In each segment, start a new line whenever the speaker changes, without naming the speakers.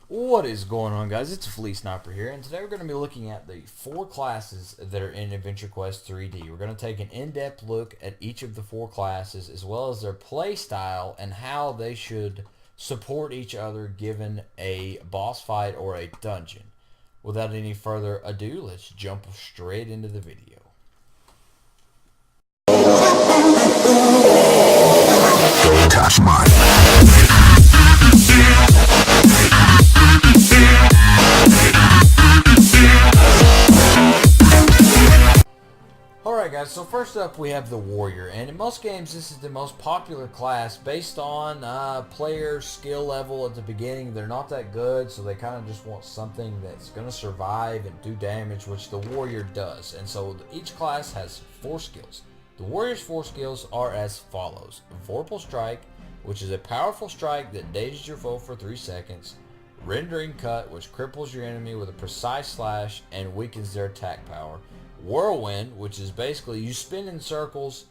What is going on, guys? It's Flea Sniper here, and today we're going to be looking at the 4 classes that are in Adventure Quest 3D. We're going to take an in-depth look at each of the 4 classes, as well as their play style and how they should support each other given a boss fight or a dungeon. Without any further ado, let's jump straight into the video.
Don't touch mine.
Alright guys, so first up we have the Warrior, and in most games this is the most popular class based on player skill level at the beginning. They're not that good, so they kind of just want something that's going to survive and do damage, which the Warrior does. And so each class has 4 skills. The Warrior's 4 skills are as follows: Vorpal Strike, which is a powerful strike that dazes your foe for 3 seconds. Rendering Cut, which cripples your enemy with a precise slash and weakens their attack power. Whirlwind, which is basically you spin in circles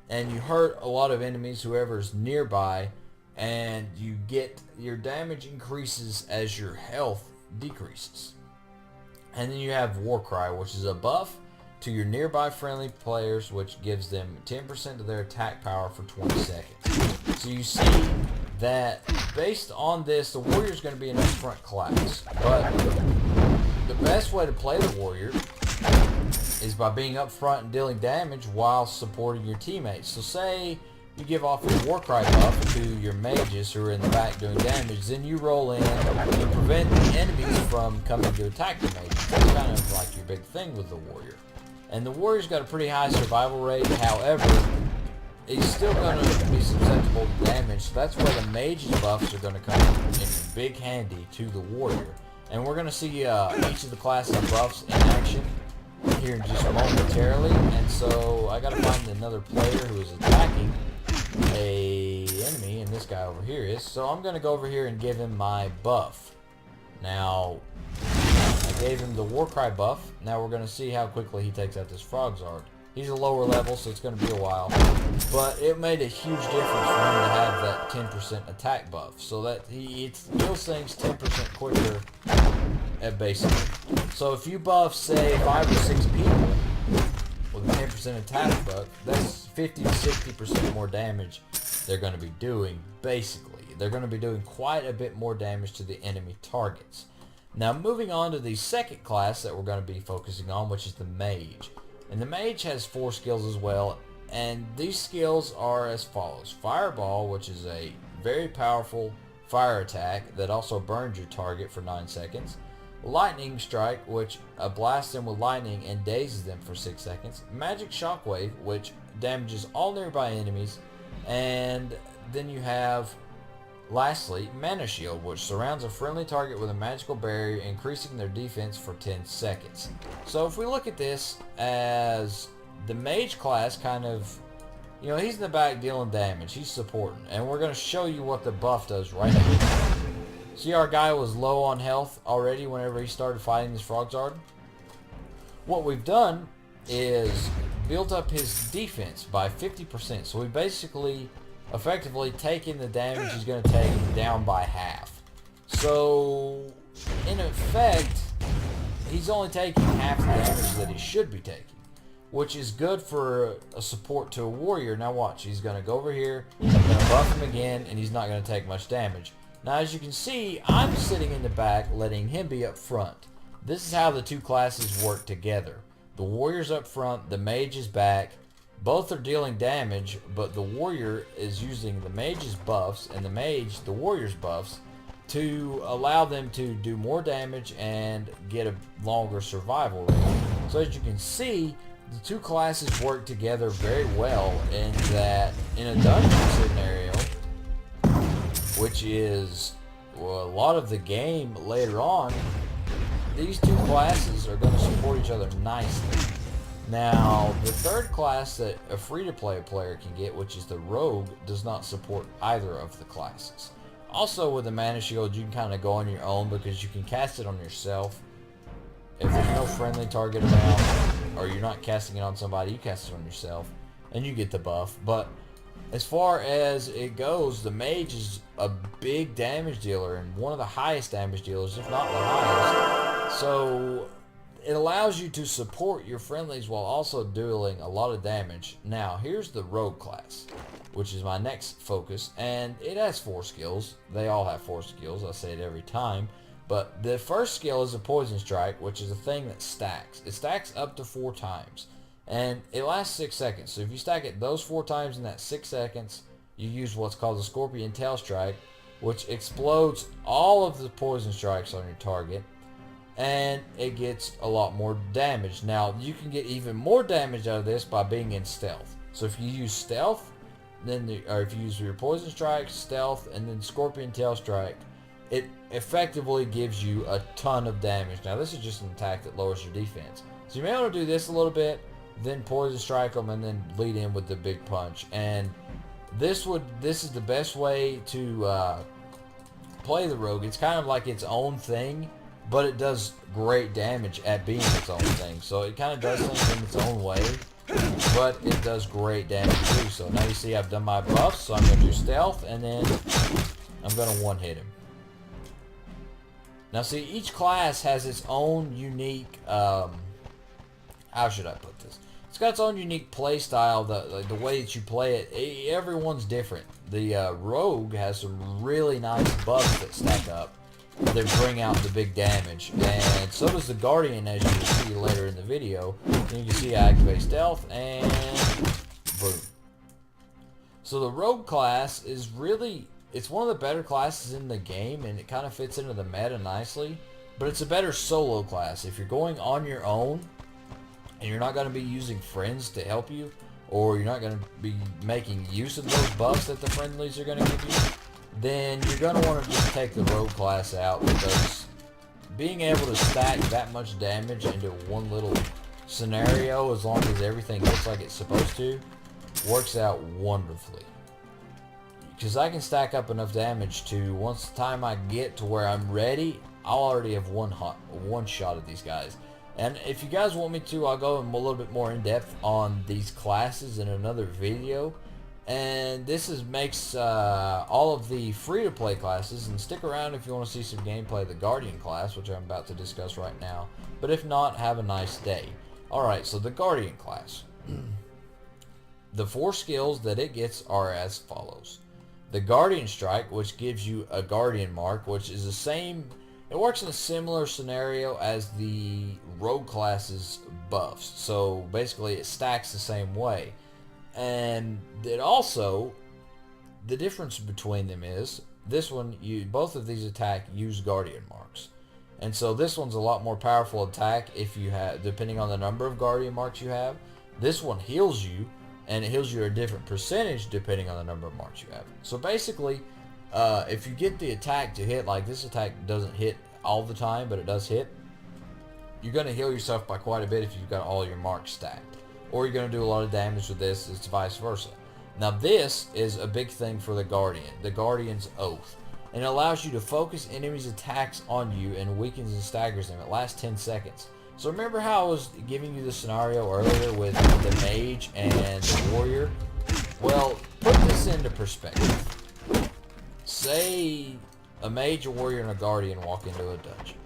and you hurt a lot of enemies, whoever's nearby, and you get your damage increases as your health decreases. And then you have Warcry, which is a buff to your nearby friendly players, which gives them 10% of their attack power for 20 seconds. So you see that based on this, the Warrior is going to be an upfront class, but the best way to play the Warrior is by being up front and dealing damage while supporting your teammates. So say you give off your Warcry buff to your mages who are in the back doing damage, then you roll in and prevent the enemies from coming to attack the mages. That's kind of like your big thing with the Warrior. And the Warrior's got a pretty high survival rate, however, he's still going to be susceptible to damage, so that's where the Mage's buffs are going to come in big handy to the Warrior. And we're going to see each of the classes buffs in action here in just momentarily, and so I gotta find another player who is attacking a enemy, and this guy over here is. So I'm gonna go over here and give him my buff. Now I gave him the Warcry buff. Now we're gonna see how quickly he takes out this Frogzard. He's a lower level, so it's gonna be a while, but it made a huge difference for him to have that 10% attack buff, so that he kills things 10% quicker at basically. So if you buff, say, 5 or 6 people with a 10% attack buff, that's 50 to 60% more damage they're going to be doing, basically. They're going to be doing quite a bit more damage to the enemy targets. Now moving on to the second class that we're going to be focusing on, which is the Mage. And the Mage has 4 skills as well, and these skills are as follows: Fireball, which is a very powerful fire attack that also burns your target for 9 seconds. Lightning Strike, which blasts them with lightning and dazes them for 6 seconds. Magic Shockwave, which damages all nearby enemies. And then you have, lastly, Mana Shield, which surrounds a friendly target with a magical barrier, increasing their defense for 10 seconds. So if we look at this as the Mage class, kind of, you know, he's in the back dealing damage, he's supporting, and we're going to show you what the buff does right now. See, our guy was low on health already whenever he started fighting this Frogzard. What we've done is built up his defense by 50%. So we basically effectively taken the damage he's going to take down by half. So in effect, he's only taking half the damage that he should be taking, which is good for a support to a Warrior. Now watch, he's going to go over here, I'm going to buff him again, and he's not going to take much damage. Now as you can see, I'm sitting in the back letting him be up front. This is how the 2 classes work together. The Warrior's up front, the Mage is back. Both are dealing damage, but the Warrior is using the Mage's buffs and the Mage, the Warrior's buffs, to allow them to do more damage and get a longer survival rate. So as you can see, the 2 classes work together very well in that in a dungeon scenario, which is, well, a lot of the game later on, these 2 classes are going to support each other nicely. Now, the third class that a free-to-play player can get, which is the Rogue, does not support either of the classes. Also, with the Mana Shield, you can kind of go on your own because you can cast it on yourself. If there's no friendly target around, or you're not casting it on somebody, you cast it on yourself, and you get the buff. But as far as it goes, the Mage is a big damage dealer and one of the highest damage dealers, if not the highest. So it allows you to support your friendlies while also dealing a lot of damage. Now, here's the Rogue class, which is my next focus, and it has 4 skills. They all have 4 skills. I say it every time. But the first skill is a Poison Strike, which is a thing that stacks. It stacks up to 4 times. And it lasts 6 seconds. So if you stack it those 4 times in that 6 seconds, you use what's called the Scorpion Tail Strike, which explodes all of the poison strikes on your target, and it gets a lot more damage. Now, you can get even more damage out of this by being in stealth. So if you use stealth, or if you use your Poison Strike, stealth, and then Scorpion Tail Strike, it effectively gives you a ton of damage. Now, this is just an attack that lowers your defense. So you may want to do this a little bit, then Poison Strike them, and then lead in with the big punch. And this is the best way to play the Rogue. It's kind of like its own thing, but it does great damage at being its own thing. So it kind of does things in its own way, but it does great damage too. So now you see I've done my buffs, so I'm going to do stealth, and then I'm going to one-hit him. Now see, each class has its own unique, how should I put this? It's got its own unique play style, the way that you play it. Everyone's different. The Rogue has some really nice buffs that stack up that bring out the big damage. And so does the Guardian, as you will see later in the video. And you can see I activate stealth, and boom. So the Rogue class is really, it's one of the better classes in the game, and it kind of fits into the meta nicely. But it's a better solo class. If you're going on your own, and you're not going to be using friends to help you, or you're not going to be making use of those buffs that the friendlies are going to give you, then you're going to want to just take the Rogue class out, because being able to stack that much damage into one little scenario, as long as everything looks like it's supposed to, works out wonderfully. Because I can stack up enough damage to, once the time I get to where I'm ready, I'll already have one shot at these guys. And if you guys want me to, I'll go in a little bit more in depth on these classes in another video. And this makes all of the free-to-play classes. And stick around if you want to see some gameplay of the Guardian class, which I'm about to discuss right now. But if not, have a nice day. Alright, so the Guardian class. The 4 skills that it gets are as follows. The Guardian Strike, which gives you a Guardian mark, which is the same. It works in a similar scenario as the Rogue class's buffs. So basically it stacks the same way. And it also, the difference between them is, this one, both of these attack use Guardian marks. And so this one's a lot more powerful attack if you have, depending on the number of Guardian marks you have. This one heals you, and it heals you a different percentage depending on the number of marks you have. So basically, if you get the attack to hit, like this attack doesn't hit all the time, but it does hit, you're going to heal yourself by quite a bit if you've got all your marks stacked. Or you're going to do a lot of damage with this, it's vice versa. Now this is a big thing for the Guardian, the Guardian's Oath. And it allows you to focus enemies' attacks on you and weakens and staggers them. It lasts 10 seconds. So remember how I was giving you the scenario earlier with the Mage and the Warrior? Well, put this into perspective. Say a Mage, a Warrior, and a Guardian walk into a dungeon.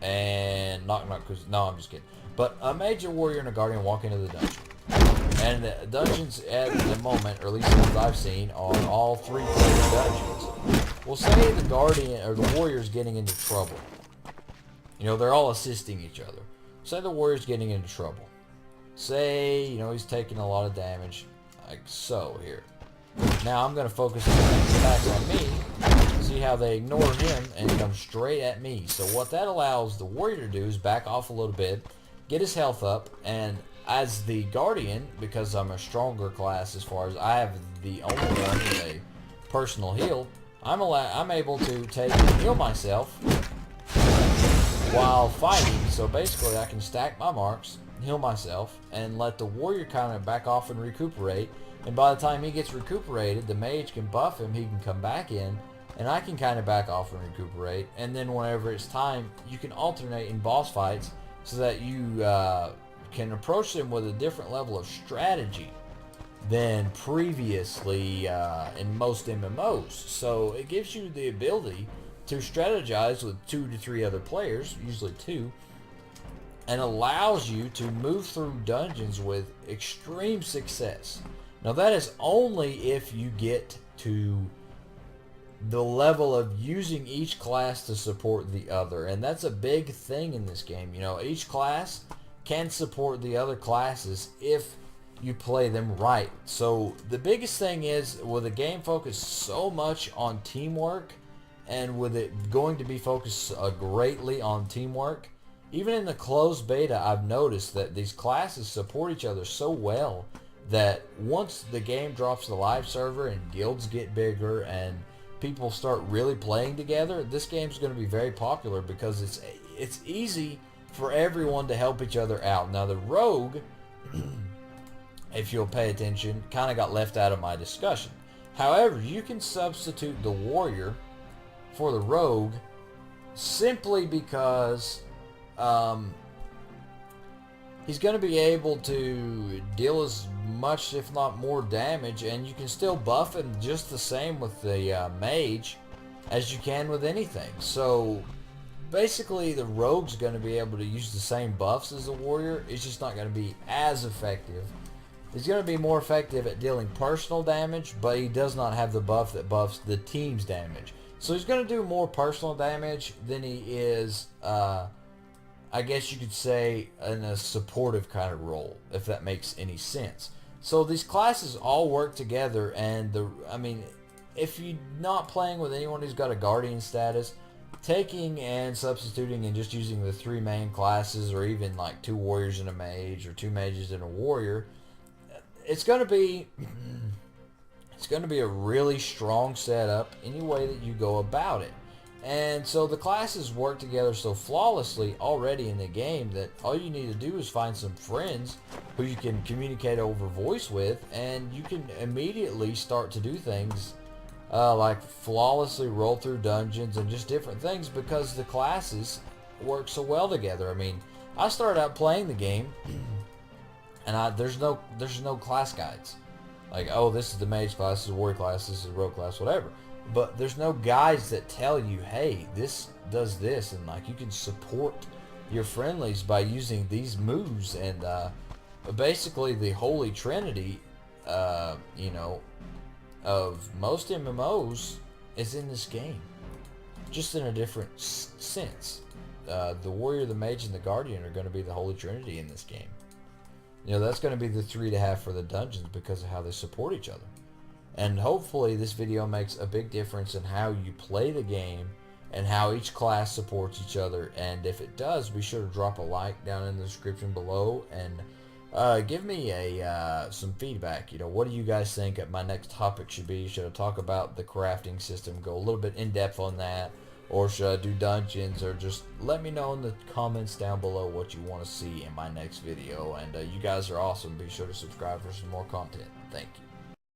And no, I'm just kidding. But a Mage, a Warrior, and a Guardian walk into the dungeon. And the dungeons at the moment, or at least the ones I've seen, are all 3-player dungeons. Well, say the Guardian or the Warrior's getting into trouble. You know, they're all assisting each other. Say the Warrior's getting into trouble. Say, you know, he's taking a lot of damage, like so here. Now I'm going to focus the attacks on me, see how they ignore him and come straight at me. So what that allows the Warrior to do is back off a little bit, get his health up, and as the Guardian, because I'm a stronger class as far as I have the only one with a personal heal, I'm able to take and heal myself while fighting. So basically I can stack my marks, heal myself, and let the Warrior kind of back off and recuperate. And by the time he gets recuperated, the Mage can buff him, he can come back in, and I can kind of back off and recuperate. And then whenever it's time, you can alternate in boss fights so that you can approach them with a different level of strategy than previously in most MMOs. So it gives you the ability to strategize with 2 to 3 other players, usually 2, and allows you to move through dungeons with extreme success. Now that is only if you get to the level of using each class to support the other, and that's a big thing in this game. You know, each class can support the other classes if you play them right. So the biggest thing is, with a game focused so much on teamwork, and with it going to be focused greatly on teamwork, even in the closed beta, I've noticed that these classes support each other so well that once the game drops the live server and guilds get bigger and people start really playing together, this game's going to be very popular because it's easy for everyone to help each other out. Now the rogue, if you'll pay attention, kind of got left out of my discussion. However, you can substitute the warrior for the rogue simply because he's going to be able to deal as much, if not more, damage, and you can still buff him just the same with the mage as you can with anything. So basically the rogue's going to be able to use the same buffs as the warrior. It's just not going to be as effective. He's going to be more effective at dealing personal damage, but he does not have the buff that buffs the team's damage. So he's going to do more personal damage than he is, I guess you could say, in a supportive kind of role, if that makes any sense. So these classes all work together, and if you're not playing with anyone who's got a guardian status, taking and substituting and just using the 3 main classes, or even like 2 warriors and a mage, or 2 mages and a warrior, it's going to be a really strong setup any way that you go about it. And so the classes work together so flawlessly already in the game that all you need to do is find some friends who you can communicate over voice with, and you can immediately start to do things like flawlessly roll through dungeons and just different things because the classes work so well together. I mean, I started out playing the game and there's no class guides. Like, oh, this is the mage class, this is the warrior class, this is the rogue class, whatever. But there's no guides that tell you, hey, this does this, and like you can support your friendlies by using these moves. And basically the holy trinity, of most MMOs is in this game, just in a different sense. The warrior, the mage, and the guardian are going to be the holy trinity in this game. That's going to be the 3 to have for the dungeons because of how they support each other. And hopefully this video makes a big difference in how you play the game and how each class supports each other. And if it does, be sure to drop a like down in the description below and give me some feedback. What do you guys think my next topic should be? Should I talk about the crafting system, go a little bit in depth on that, or should I do dungeons? Or just let me know in the comments down below what you want to see in my next video. And you guys are awesome. Be sure to subscribe for some more content. Thank you.